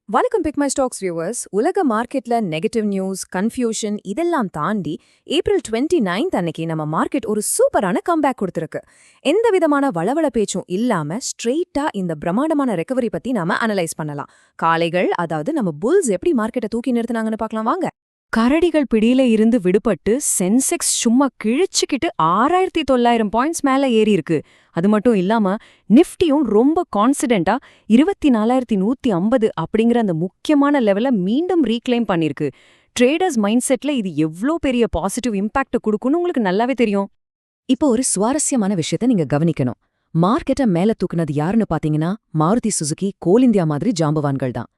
வணக்கம் big my stocks viewers. உலக மார்க்கெட்ல நெகட்டிவ் நியூஸ், கன்ஃபியூஷன் இதெல்லாம் தாண்டி ஏப்ரல் 29 அன்னைக்கு நம்ம மார்க்கெட் ஒரு சூப்பரான கம்பேக் கொடுத்திருக்கு. எந்த விதமான வளவள பேச்சும் இல்லாம ஸ்ட்ரெயிட்டா இந்த பிரம்மாண்டமான ரெக்கவரி பத்தி நாம அனலைஸ் பண்ணலாம். காளைகள், அதாவது நம்ம புல்ஸ் எப்படி மார்க்கெட்டை தூக்கி நிறுத்தினாங்கன்னு பார்க்கலாம் வாங்க. கரடிகள் பிடியில இருந்து விடுபட்டு சென்செக்ஸ் சும்மா கிழிச்சுக்கிட்டு 6900 பாயிண்ட்ஸ் மேல ஏறி இருக்கு. அது மட்டும் இல்லாம நிஃப்டியும் ரொம்ப கான்ஃபிடென்ட்டா 24150 அப்படிங்கிற அந்த முக்கியமான லெவல மீண்டும் ரீக்ளைம் பண்ணிருக்கு. ட்ரேடர்ஸ் மைண்ட் செட்ல இது எவ்ளோ பெரிய பாசிட்டிவ் இம்பாக்ட் கொடுக்கும்னு உங்களுக்கு நல்லாவே தெரியும். இப்போ ஒரு சுவாரஸ்யமான விஷயத்த நீங்க கவனிக்கணும். மார்க்கெட்டை மேல தூக்குனது யாருன்னு பாத்தீங்கன்னா மாருதி சுசுகி, கோல் இந்தியா மாதிரி ஜாம்பவான்கள் தான்.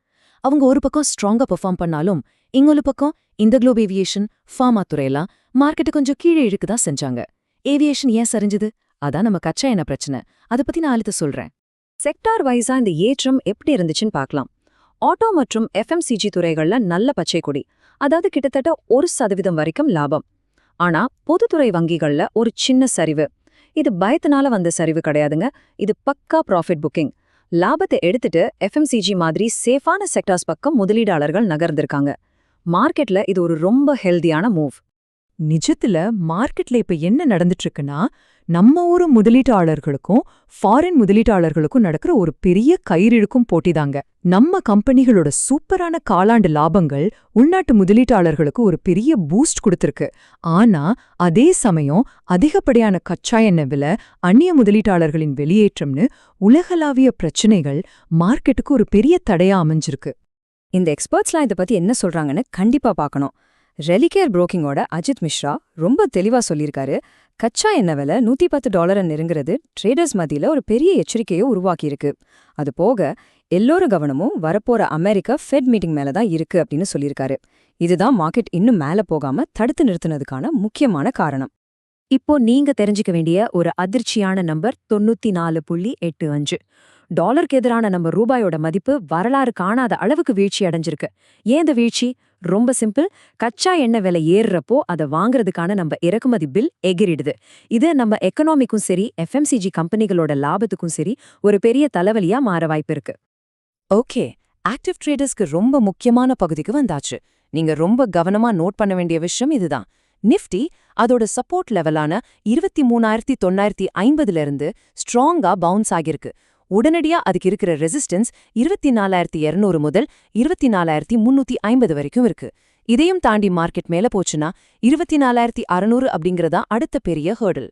அவங்க ஒரு பக்கம் ஸ்ட்ராங்கா பெர்ஃபார்ம் பண்ணாலும் இன்னொரு பக்கம் இந்த குளோப் ஏவியேஷன், ஃபார்மா துறையெல்லாம் மார்க்கெட்டு கொஞ்சம் கீழே இழுக்குதான் செஞ்சாங்க. ஏவியேஷன் ஏன் சரிஞ்சுது? அதான் நம்ம கச்சா எண்ணெய் பிரச்சனை. அதை பத்தி நான் அடுத்து சொல்றேன். செக்டார் வைஸா இந்த ஏற்றம் எப்படி இருந்துச்சுன்னு பார்க்கலாம். ஆட்டோ மற்றும் எஃப்எம்சிஜி துறைகள்ல நல்ல பச்சை கொடி, அதாவது கிட்டத்தட்ட 1% வரைக்கும் லாபம். ஆனா பொதுத்துறை வங்கிகள்ல ஒரு சின்ன சரிவு. இது பயத்தினால வந்த சரிவு கிடையாதுங்க, இது பக்கா ப்ராஃபிட் புக்கிங். லாபத்தை எடுத்துட்டு எஃப்எம்சிஜி மாதிரி சேஃபான செக்டார்ஸ் பக்கம் முதலீடாளர்கள் நகர்ந்திருக்காங்க. மார்க்கெட்ல இது ஒரு ரொம்ப ஹெல்தியான மூவ். நிஜத்துல மார்க்கெட்ல இப்ப என்ன நடந்துட்டு இருக்குன்னா, நம்ம ஊரு முதலீட்டாளர்களுக்கும் ஃபாரின் முதலீட்டாளர்களுக்கும் நடக்கிற ஒரு பெரிய கயிறிழுக்கும் போட்டிதாங்க. நம்ம கம்பெனிகளோட சூப்பரான காலாண்டு லாபங்கள் உள்நாட்டு முதலீட்டாளர்களுக்கு ஒரு பெரிய பூஸ்ட் கொடுத்திருக்கு. ஆனா அதே சமயம் அதிகப்படியான கச்சா எண்ணெய் விலை, அந்நிய முதலீட்டாளர்களின் வெளியேற்றம்னு உலகளாவிய பிரச்சனைகள் மார்க்கெட்டுக்கு ஒரு பெரிய தடையா அமைஞ்சிருக்கு. இந்த எக்ஸ்பர்ட்ஸ்லாம் இதை பத்தி என்ன சொல்றாங்கன்னு கண்டிப்பா பார்க்கணும். ரெலிகேர் புரோக்கிங்கோட அஜித் மிஸ்ரா ரொம்ப தெளிவா சொல்லியிருக்காரு. கச்சா எண்ணெய் விலை $110 நெருங்குறது ட்ரேடர்ஸ் மத்தியில ஒரு பெரிய எச்சரிக்கையை உருவாக்கியிருக்கு. அது போக எல்லோரும் கவனமும் வரப்போற அமெரிக்கா ஃபெட் மீட்டிங் மேலதான் இருக்கு அப்படின்னு சொல்லியிருக்காரு. இதுதான் மார்க்கெட் இன்னும் மேல போகாம தடுத்து நிறுத்தினதுக்கான முக்கியமான காரணம். இப்போ நீங்க தெரிஞ்சுக்க வேண்டிய ஒரு அதிர்ச்சியான நம்பர் 94.85. டாலருக்கு எதிரான நம்ம ரூபாயோட மதிப்பு வரலாறு காணாத அளவுக்கு வீழ்ச்சி அடைஞ்சிருக்கு. ஏன் இந்த வீழ்ச்சி? ரொம்ப சிம்பிள். கச்சா எண்ணெய் விலை ஏறுறப்போ அதை வாங்குறதுக்கான நம்ம இறக்குமதி பில் எகிரிடுது. இது நம்ம எக்கனாமிக்கும் சரி, எஃப்எம்சிஜி கம்பெனிகளோட லாபத்துக்கும் சரி ஒரு பெரிய தலைவலியா மாற வாய்ப்பு இருக்கு. ஓகே, ஆக்டிவ் ட்ரேடர்ஸ்க்கு ரொம்ப முக்கியமான பகுதிக்கு வந்தாச்சு. நீங்க ரொம்ப கவனமா நோட் பண்ண வேண்டிய விஷயம் இதுதான். நிஃப்டி அதோட சப்போர்ட் லெவலான 23,950 இருந்து ஸ்ட்ராங்கா பவுன்ஸ் ஆகிருக்கு. உடனடியா அதுக்கு இருக்கிற ரெசிஸ்டன்ஸ் 24,200 முதல் 24,350 வரைக்கும் இருக்கு. இதையும் தாண்டி மார்க்கெட் மேல போச்சுன்னா 24,600 அப்படிங்கறதா அடுத்த பெரிய ஹர்டில்.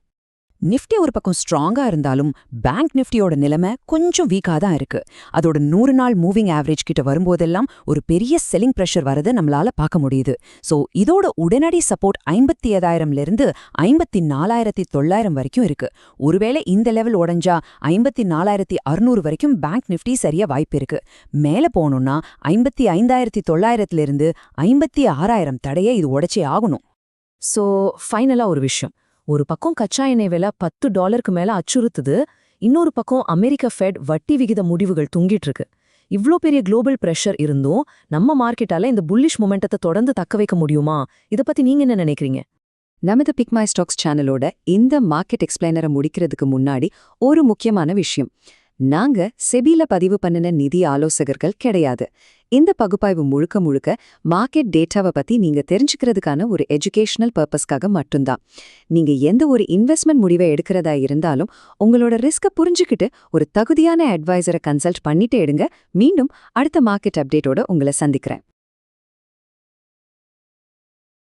நிஃப்டி ஒரு பக்கம் ஸ்ட்ராங்கா இருந்தாலும் பேங்க் நிஃப்டியோட நிலைமை கொஞ்சம் வீக்கா தான் இருக்கு. அதோட 100 நாள் மூவிங் ஆவரேஜ் கிட்ட வரும்போதெல்லாம் ஒரு பெரிய செல்லிங் பிரஷர் வரதை நம்மளால பார்க்க முடியுது. சோ இதோட உடனடி சப்போர்ட் 57,000ல இருந்து 54,900 வரைக்கும் இருக்கு. ஒருவேளை இந்த லெவல் உடைஞ்சா 54,600 வரைக்கும் பேங்க் நிஃப்டி சரியா வாய்ப்பு இருக்கு. மேல போகணும்னா 55,900ல இருந்து 56,000 தடையை இது உடைச்சே ஆகணும். சோ ஃபைனலா ஒரு விஷயம். ஒரு பக்கம் கச்சா எண்ணெய் விலை $10 மேல அச்சுறுத்துது, இன்னொரு பக்கம் அமெரிக்க ஃபெட் வட்டி விகித முடிவுகள் தூங்கிட்டு இருக்கு. இவ்ளோ பெரிய குளோபல் பிரஷர் இருந்தும் நம்ம மார்க்கெட்டால இந்த புல்லிஷ் மொமெண்டத்தை தொடர்ந்து தக்க வைக்க முடியுமா? இதை பத்தி நீங்க என்ன நினைக்கிறீங்க? நமது பிக் மை ஸ்டாக்ஸ் சேனலோட இந்த மார்க்கெட் எக்ஸ்பிளைனரை முடிக்கிறதுக்கு முன்னாடி ஒரு முக்கியமான விஷயம். நாங்க செபில பதிவு பண்ணின நிதி ஆலோசகர்கள் கிடையாது. இந்த பகுப்பாய்வு முழுக்க முழுக்க மார்க்கெட் டேட்டாவை பத்தி நீங்க தெரிஞ்சுக்கிறதுக்கான ஒரு எஜுகேஷனல் பர்பஸ்க்காக மட்டும்தான். நீங்க எந்த ஒரு இன்வெஸ்ட்மெண்ட் முடிவை எடுக்கிறதா இருந்தாலும் உங்களோட ரிஸ்கை புரிஞ்சுக்கிட்டு ஒரு தகுதியான அட்வைசரை கன்சல்ட் பண்ணிட்டு எடுங்க. மீண்டும் அடுத்த மார்க்கெட் அப்டேட்டோட உங்களை சந்திக்கிறேன்.